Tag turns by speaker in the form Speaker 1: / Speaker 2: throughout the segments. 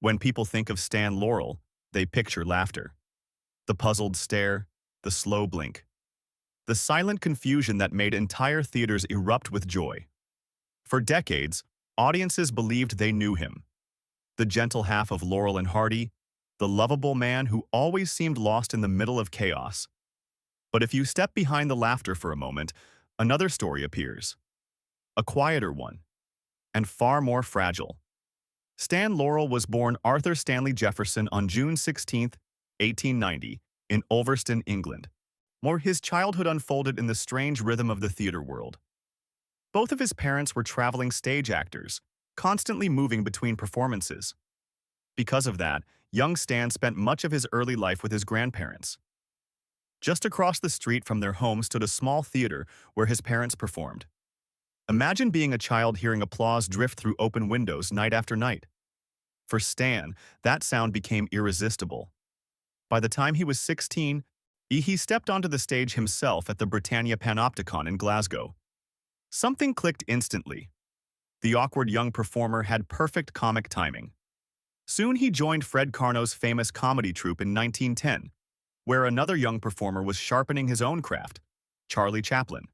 Speaker 1: When people think of Stan Laurel, they picture laughter. The puzzled stare, the slow blink, the silent confusion that made entire theaters erupt with joy. For decades, audiences believed they knew him. The gentle half of Laurel and Hardy, the lovable man who always seemed lost in the middle of chaos. But if you step behind the laughter for a moment, another story appears. A quieter one, and far more fragile. Stan Laurel was born Arthur Stanley Jefferson on June 16, 1890, in Ulverston, England. His childhood unfolded in the strange rhythm of the theater world. Both of his parents were traveling stage actors, constantly moving between performances. Because of that, young Stan spent much of his early life with his grandparents. Just across the street from their home stood a small theater where his parents performed. Imagine being a child hearing applause drift through open windows night after night. For Stan, that sound became irresistible. By the time he was 16, he stepped onto the stage himself at the Britannia Panopticon in Glasgow. Something clicked instantly. The awkward young performer had perfect comic timing. Soon he joined Fred Karno's famous comedy troupe in 1910, where another young performer was sharpening his own craft, Charlie Chaplin.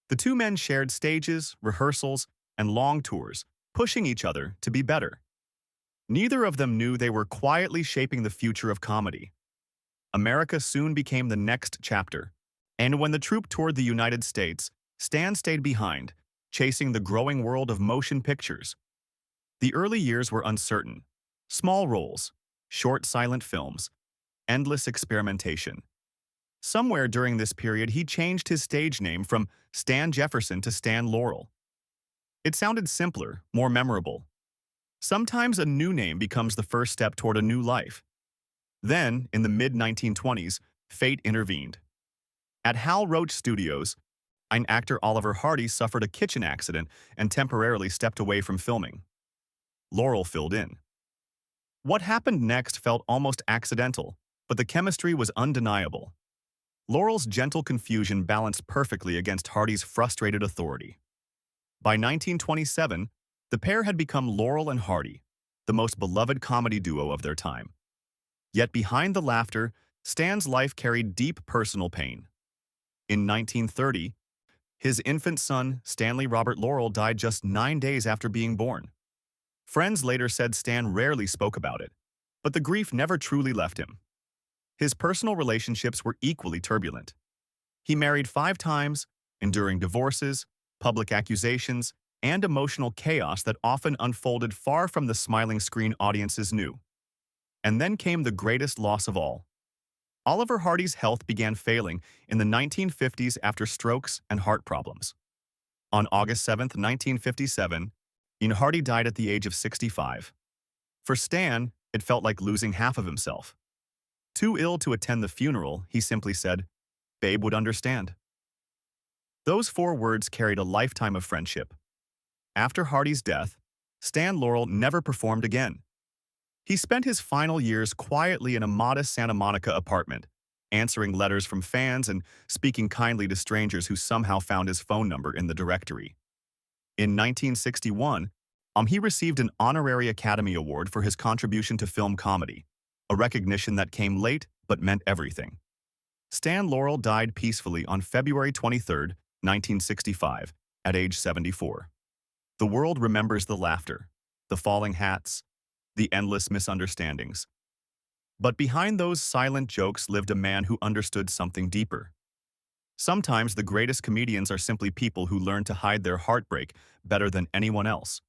Speaker 1: The two men shared stages, rehearsals, and long tours, pushing each other to be better. Neither of them knew they were quietly shaping the future of comedy. America soon became the next chapter, and when the troupe toured the United States, Stan stayed behind, chasing the growing world of motion pictures. The early years were uncertain. Small roles, short silent films, endless experimentation. Somewhere during this period, he changed his stage name from Stan Jefferson to Stan Laurel. It sounded simpler, more memorable. Sometimes a new name becomes the first step toward a new life. Then, in the mid-1920s, fate intervened. At Hal Roach Studios, actor Oliver Hardy suffered a kitchen accident and temporarily stepped away from filming. Laurel filled in. What happened next felt almost accidental, but the chemistry was undeniable. Laurel's gentle confusion balanced perfectly against Hardy's frustrated authority. By 1927, the pair had become Laurel and Hardy, the most beloved comedy duo of their time. Yet behind the laughter, Stan's life carried deep personal pain. In 1930, his infant son, Stanley Robert Laurel, died just 9 days after being born. Friends later said Stan rarely spoke about it, but the grief never truly left him. His personal relationships were equally turbulent. He married 5 times, enduring divorces, public accusations, and emotional chaos that often unfolded far from the smiling screen audiences knew. And then came the greatest loss of all. Oliver Hardy's health began failing in the 1950s after strokes and heart problems. On August 7, 1957, Hardy died at the age of 65. For Stan, it felt like losing half of himself. Too ill to attend the funeral, he simply said, "Babe would understand." Those 4 words carried a lifetime of friendship. After Hardy's death, Stan Laurel never performed again. He spent his final years quietly in a modest Santa Monica apartment, answering letters from fans and speaking kindly to strangers who somehow found his phone number in the directory. In 1961, he received an honorary Academy Award for his contribution to film comedy, a recognition that came late but meant everything. Stan Laurel died peacefully on February 23, 1965, at age 74. The world remembers the laughter, the falling hats, the endless misunderstandings. But behind those silent jokes lived a man who understood something deeper. Sometimes the greatest comedians are simply people who learn to hide their heartbreak better than anyone else.